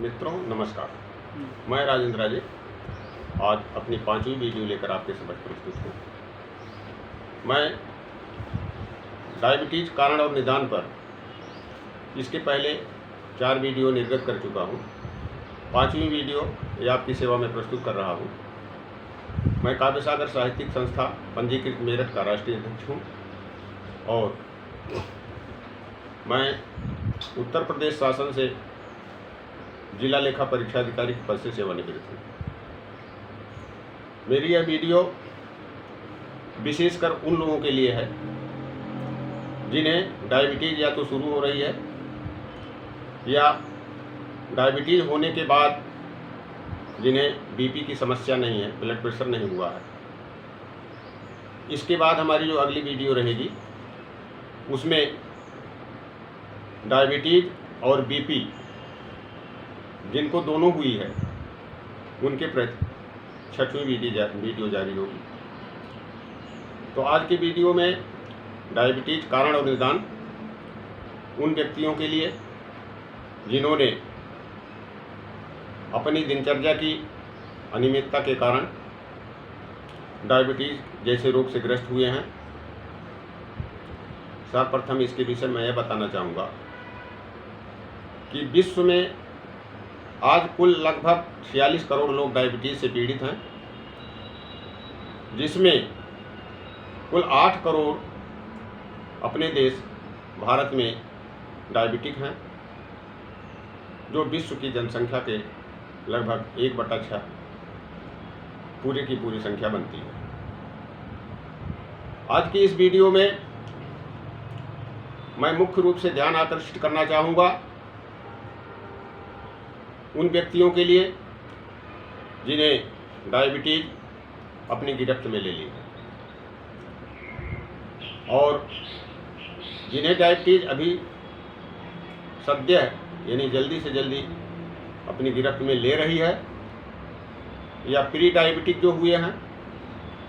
मित्रों नमस्कार। मैं राजेंद्र राजे आज अपनी 5वीं वीडियो लेकर आपके समक्ष प्रस्तुत हूँ। मैं डायबिटीज कारण और निदान पर इसके पहले 4 वीडियो निर्गत कर चुका हूँ। 5वीं वीडियो ये आपकी सेवा में प्रस्तुत कर रहा हूँ। मैं काव्य सागर साहित्यिक संस्था पंजीकृत मेरठ का राष्ट्रीय अध्यक्ष हूँ और मैं उत्तर प्रदेश शासन से जिला लेखा परीक्षा अधिकारी के पद से सेवानिवृत्त हूँ। मेरी यह वीडियो विशेषकर उन लोगों के लिए है जिन्हें डायबिटीज़ या तो शुरू हो रही है या डायबिटीज़ होने के बाद जिन्हें बीपी की समस्या नहीं है, ब्लड प्रेशर नहीं हुआ है। इसके बाद हमारी जो अगली वीडियो रहेगी उसमें डायबिटीज़ और बीपी जिनको दोनों हुई है उनके प्रति 6वीं वीडियो जारी होगी। तो आज की वीडियो में डायबिटीज कारण और निदान उन व्यक्तियों के लिए जिन्होंने अपनी दिनचर्या की अनियमितता के कारण डायबिटीज जैसे रोग से ग्रस्त हुए हैं। सर्वप्रथम इसके विषय में यह बताना चाहूँगा कि विश्व में आज कुल लगभग 46 करोड़ लोग डायबिटीज़ से पीड़ित हैं, जिसमें कुल 8 करोड़ अपने देश भारत में डायबिटिक हैं, जो विश्व की जनसंख्या के लगभग 1/6 पूरी की पूरी संख्या बनती है। आज की इस वीडियो में मैं मुख्य रूप से ध्यान आकर्षित करना चाहूँगा उन व्यक्तियों के लिए जिन्हें डायबिटीज अपनी गिरफ्त में ले ली है और जिन्हें डायबिटीज अभी सद्य यानी जल्दी से जल्दी अपनी गिरफ्त में ले रही है, या प्री डायबिटिक जो हुए हैं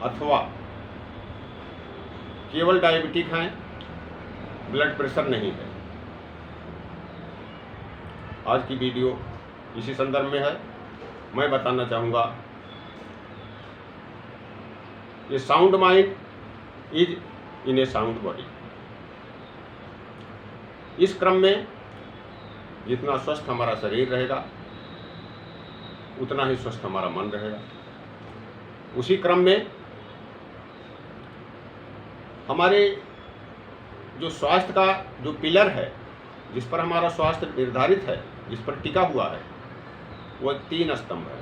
अथवा केवल डायबिटिक हैं, ब्लड प्रेशर नहीं है। आज की वीडियो इसी संदर्भ में है। मैं बताना चाहूँगा ये sound mind is in A sound body. इस क्रम में जितना स्वस्थ हमारा शरीर रहेगा उतना ही स्वस्थ हमारा मन रहेगा। उसी क्रम में हमारे जो स्वास्थ्य का जो पिलर है, जिस पर हमारा स्वास्थ्य निर्धारित है, जिस पर टिका हुआ है, वह 3 स्तंभ है।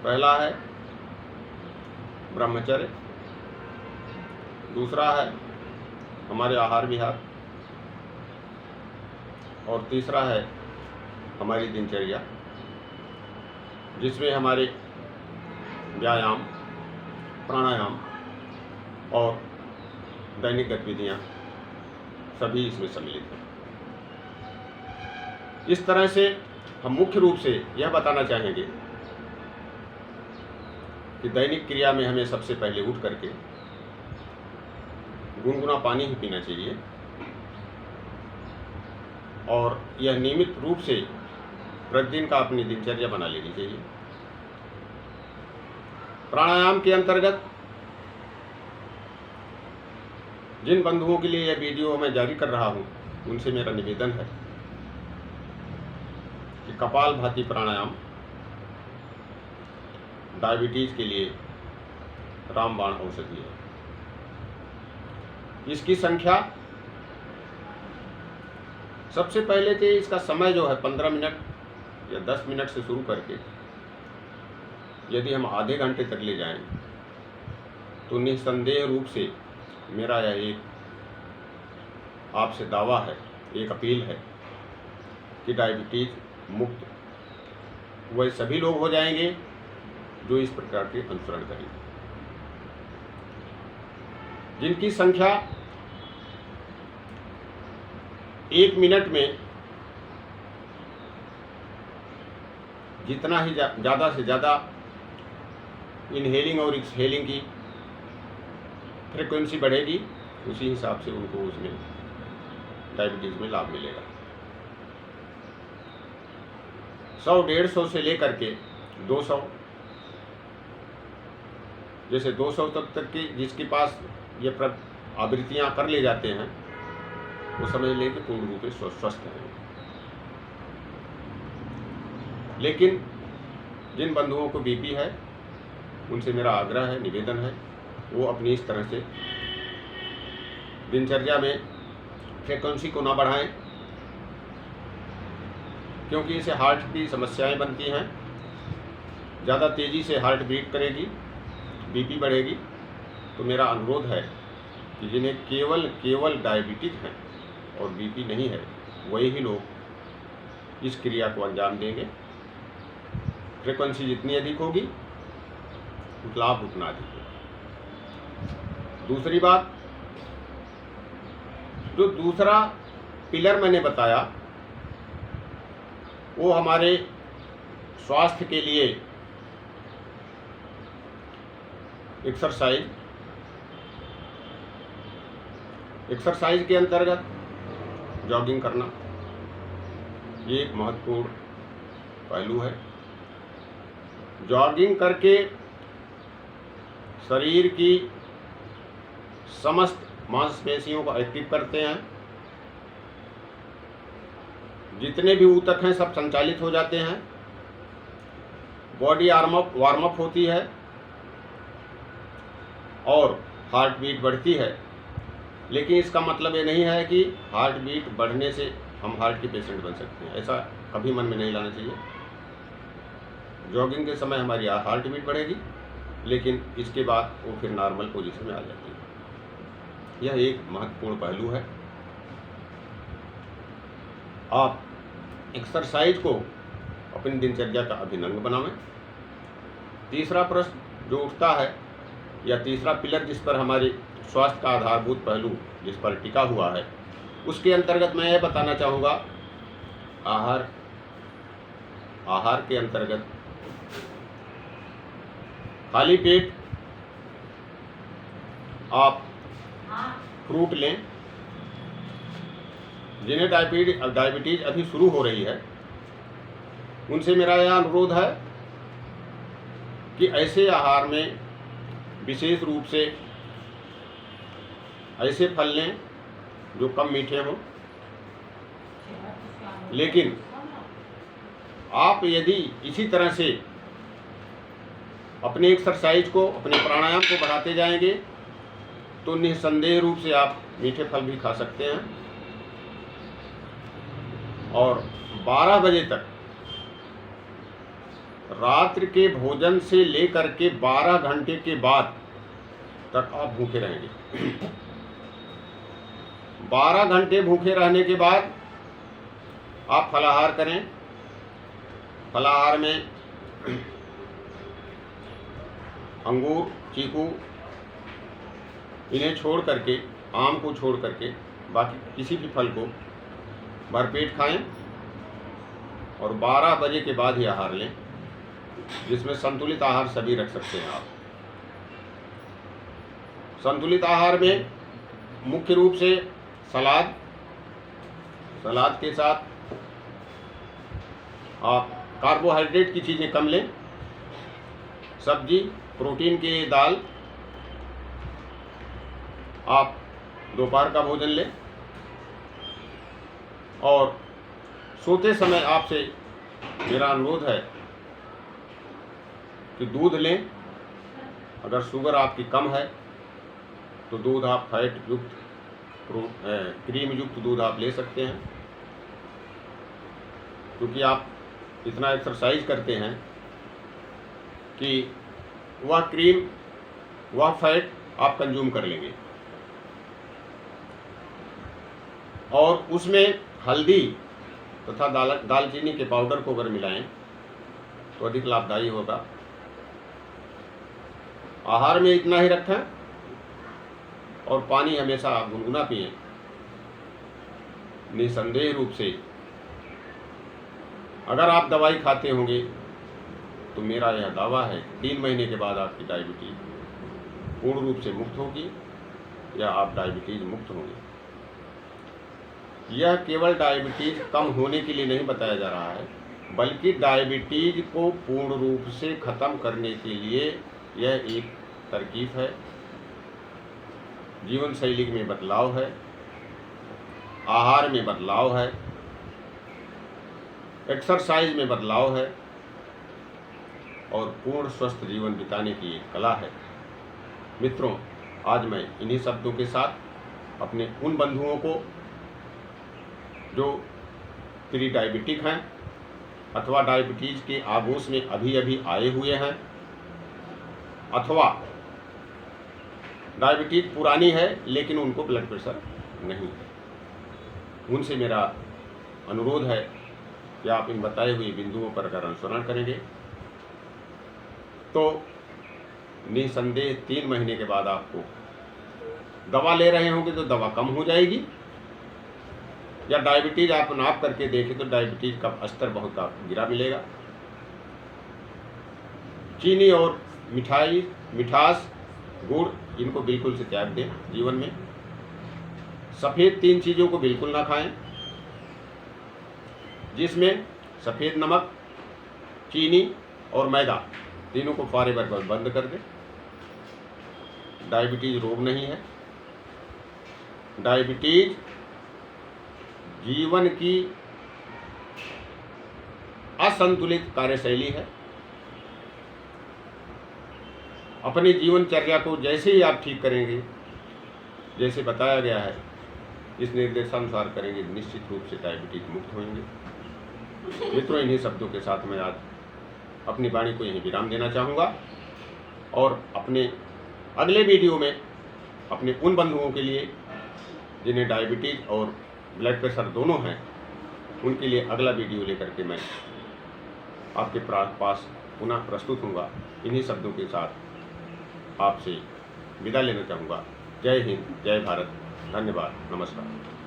पहला है ब्रह्मचर्य, दूसरा है हमारे आहार विहार और तीसरा है हमारी दिनचर्या, जिसमें हमारे व्यायाम, प्राणायाम और दैनिक गतिविधियाँ सभी इसमें सम्मिलित हैं। इस तरह से हम मुख्य रूप से यह बताना चाहेंगे कि दैनिक क्रिया में हमें सबसे पहले उठ करके गुनगुना पानी ही पीना चाहिए और यह नियमित रूप से प्रतिदिन का अपनी दिनचर्या बना लेनी चाहिए। प्राणायाम के अंतर्गत जिन बंधुओं के लिए यह वीडियो मैं जारी कर रहा हूँ उनसे मेरा निवेदन है कि कपालभाति प्राणायाम डायबिटीज के लिए रामबाण औषधि है। इसकी संख्या सबसे पहले तो इसका समय जो है 15 मिनट या 10 मिनट से शुरू करके यदि हम आधे घंटे तक ले जाएं तो निस्संदेह रूप से मेरा यह एक आपसे दावा है, एक अपील है कि डायबिटीज मुक्त वह सभी लोग हो जाएंगे जो इस प्रकार के अनुसरण करेंगे। जिनकी संख्या 1 मिनट में जितना ही ज़्यादा से ज़्यादा इनहेलिंग और एक्सहेलिंग की फ्रीक्वेंसी बढ़ेगी, उसी हिसाब से उनको उसमें डायबिटीज़ में लाभ मिलेगा। 100-150 से लेकर के 200, जैसे 200 तक की जिसके पास ये आवृत्तियाँ कर ले जाते हैं वो समझ लें कि पूर्ण रूप से स्वस्थ हैं। लेकिन जिन बंधुओं को बीपी है उनसे मेरा आग्रह है, निवेदन है, वो अपनी इस तरह से दिनचर्या में फ्रीक्वेंसी को ना बढ़ाएं, क्योंकि इससे हार्ट की समस्याएं बनती हैं। ज़्यादा तेज़ी से हार्ट बीट करेगी, बीपी बढ़ेगी। तो मेरा अनुरोध है कि जिन्हें केवल डायबिटीज है और बीपी नहीं है, वही ही लोग इस क्रिया को अंजाम देंगे। फ्रीक्वेंसी जितनी अधिक होगी लाभ उतना अधिक होगा। दूसरी बात, जो दूसरा पिलर मैंने बताया वो हमारे स्वास्थ्य के लिए एक्सरसाइज के अंतर्गत जॉगिंग करना ये एक महत्वपूर्ण पहलू है। जॉगिंग करके शरीर की समस्त मांसपेशियों को एक्टिव करते हैं, जितने भी ऊतक हैं सब संचालित हो जाते हैं, बॉडी वार्म अप होती है और हार्ट बीट बढ़ती है। लेकिन इसका मतलब ये नहीं है कि हार्ट बीट बढ़ने से हम हार्ट के पेशेंट बन सकते हैं, ऐसा कभी मन में नहीं लाना चाहिए। जॉगिंग के समय हमारी हार्ट बीट बढ़ेगी, लेकिन इसके बाद वो फिर नॉर्मल पोजीशन में आ जाती है। यह एक महत्वपूर्ण पहलू है। आप एक्सरसाइज को अपनी दिनचर्या का अभिन्न अंग बनावें। तीसरा प्रश्न जो उठता है या तीसरा पिलर जिस पर हमारे स्वास्थ्य का आधारभूत पहलू जिस पर टिका हुआ है, उसके अंतर्गत मैं यह बताना चाहूँगा, आहार के अंतर्गत खाली पेट आप फ्रूट लें। जिन्हें डायबिटीज अभी शुरू हो रही है उनसे मेरा यह अनुरोध है कि ऐसे आहार में विशेष रूप से ऐसे फल लें जो कम मीठे हों। लेकिन आप यदि इसी तरह से अपने एक्सरसाइज को, अपने प्राणायाम को बढ़ाते जाएंगे तो निस्संदेह रूप से आप मीठे फल भी खा सकते हैं। और 12 बजे तक, रात्रि के भोजन से लेकर के 12 घंटे के बाद तक आप भूखे रहेंगे। 12 घंटे भूखे रहने के बाद आप फलाहार करें। फलाहार में अंगूर, चीकू इन्हें छोड़ करके, आम को छोड़ करके बाकी किसी भी फल को भरपेट खाएं और 12 बजे के बाद ही आहार लें, जिसमें संतुलित आहार सभी रख सकते हैं आप। संतुलित आहार में मुख्य रूप से सलाद के साथ आप कार्बोहाइड्रेट की चीज़ें कम लें, सब्जी, प्रोटीन के दाल, आप दोपहर का भोजन लें। और सोते समय आपसे मेरा अनुरोध है कि दूध लें। अगर शुगर आपकी कम है तो दूध आप फैट युक्त, क्रीम युक्त दूध आप ले सकते हैं, क्योंकि आप इतना एक्सरसाइज करते हैं कि वह क्रीम, वह फैट आप कंज्यूम कर लेंगे। और उसमें हल्दी तथा दालचीनी के पाउडर को अगर मिलाएं तो अधिक लाभदायी होगा। आहार में इतना ही रखें और पानी हमेशा आप गुनगुना पिएं। निसंदेह रूप से अगर आप दवाई खाते होंगे तो मेरा यह दावा है 3 महीने के बाद आपकी डायबिटीज पूर्ण रूप से मुक्त होगी या आप डायबिटीज मुक्त होंगे। यह केवल डायबिटीज कम होने के लिए नहीं बताया जा रहा है, बल्कि डायबिटीज को पूर्ण रूप से ख़त्म करने के लिए यह एक तरकीब है, जीवन शैली में बदलाव है, आहार में बदलाव है, एक्सरसाइज में बदलाव है और पूर्ण स्वस्थ जीवन बिताने की एक कला है। मित्रों, आज मैं इन्हीं शब्दों के साथ अपने उन बंधुओं को जो प्री डायबिटिक हैं अथवा डायबिटीज़ के आगोश में अभी अभी आए हुए हैं अथवा डायबिटीज़ पुरानी है लेकिन उनको ब्लड प्रेशर नहीं है, उनसे मेरा अनुरोध है कि आप इन बताए हुए बिंदुओं पर अगर अनुसरण करेंगे तो निसंदेह 3 महीने के बाद आपको दवा ले रहे होंगे तो दवा कम हो जाएगी, या डायबिटीज़ आप नाप करके देखें तो डायबिटीज़ का स्तर बहुत गिरा मिलेगा। चीनी और मिठास, गुड़, इनको बिल्कुल से त्याग दें जीवन में। सफ़ेद 3 चीज़ों को बिल्कुल ना खाएं, जिसमें सफ़ेद नमक, चीनी और मैदा, तीनों को फॉरएवर बंद कर दें। डायबिटीज़ रोग नहीं है, डायबिटीज़ जीवन की असंतुलित कार्यशैली है। अपनी जीवनचर्या को जैसे ही आप ठीक करेंगे, जैसे बताया गया है, इस निर्देशानुसार करेंगे, निश्चित रूप से डायबिटीज मुक्त होंगे। मित्रों, इन्हीं शब्दों के साथ मैं आज अपनी वाणी को यहीं विराम देना चाहूँगा और अपने अगले वीडियो में अपने उन बंधुओं के लिए जिन्हें डायबिटीज़ और ब्लड प्रेशर दोनों हैं, उनके लिए अगला वीडियो लेकर के मैं आपके पास पुनः प्रस्तुत होऊंगा। इन्हीं शब्दों के साथ आपसे विदा लेना चाहूँगा। जय हिंद, जय भारत, धन्यवाद, नमस्कार।